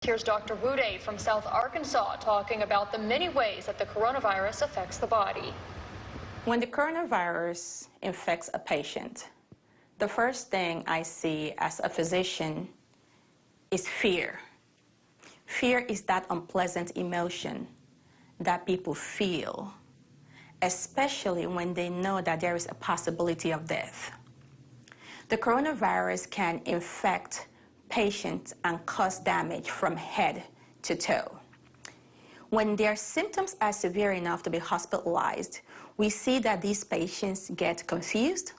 Here's Dr. Nwude from South Arkansas talking about the many ways that the coronavirus affects the body. When the coronavirus infects a patient, the first thing I see as a physician is fear. Fear is that unpleasant emotion that people feel, especially when they know that there is a possibility of death. The coronavirus can infect patients and cause damage from head to toe. When their symptoms are severe enough to be hospitalized, we see that these patients get confused.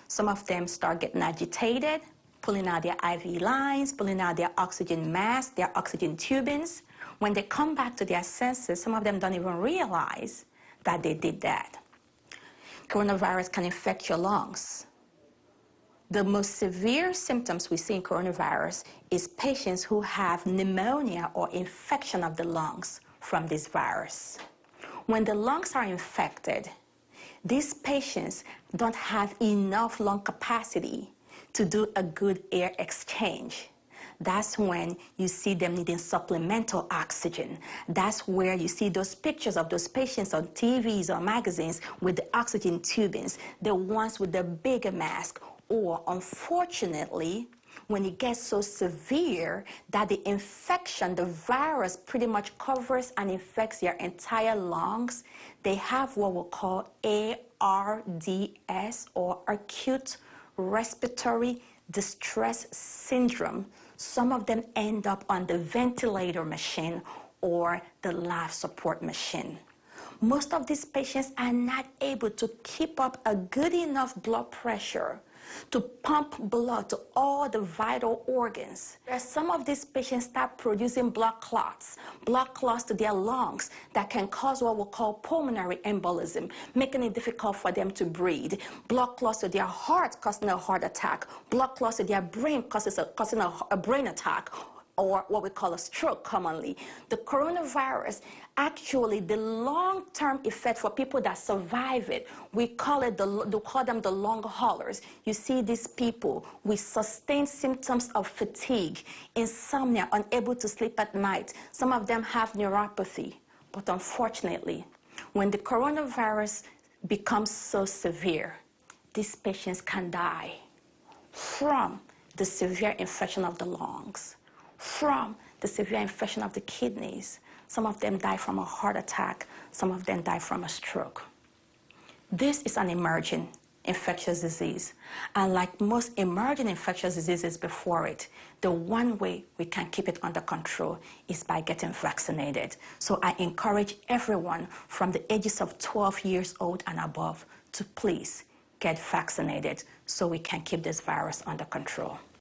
Some of them start getting agitated, pulling out their IV lines, pulling out their oxygen masks, their oxygen tubings. When they come back to their senses, some of them don't even realize that they did that. Coronavirus can infect your lungs. The most severe symptoms we see in coronavirus is patients who have pneumonia or infection of the lungs from this virus. When the lungs are infected, these patients don't have enough lung capacity to do a good air exchange. That's when you see them needing supplemental oxygen. That's where you see those pictures of those patients on TVs or magazines with the oxygen tubings, the ones with the bigger mask. Or, unfortunately, when it gets so severe that the infection, the virus pretty much covers and infects their entire lungs, they have what we call ARDS, or acute respiratory distress syndrome. Some of them end up on the ventilator machine or the life support machine. Most of these patients are not able to keep up a good enough blood pressure to pump blood to all the vital organs. Some of these patients start producing blood clots to their lungs that can cause what we call pulmonary embolism, making it difficult for them to breathe. Blood clots to their heart causing a heart attack. Blood clots to their brain causing a brain attack, or what we call a stroke commonly. The coronavirus, actually, the long-term effect for people that survive it, we call them the long haulers. You see these people with sustained symptoms of fatigue, insomnia, unable to sleep at night. Some of them have neuropathy. But unfortunately, when the coronavirus becomes so severe, these patients can die from the severe infection of the lungs, from the severe infection of the kidneys. Some of them die from a heart attack. Some of them die from a stroke. This is an emerging infectious disease. And like most emerging infectious diseases before it, the one way we can keep it under control is by getting vaccinated. So I encourage everyone from the ages of 12 years old and above to please get vaccinated so we can keep this virus under control.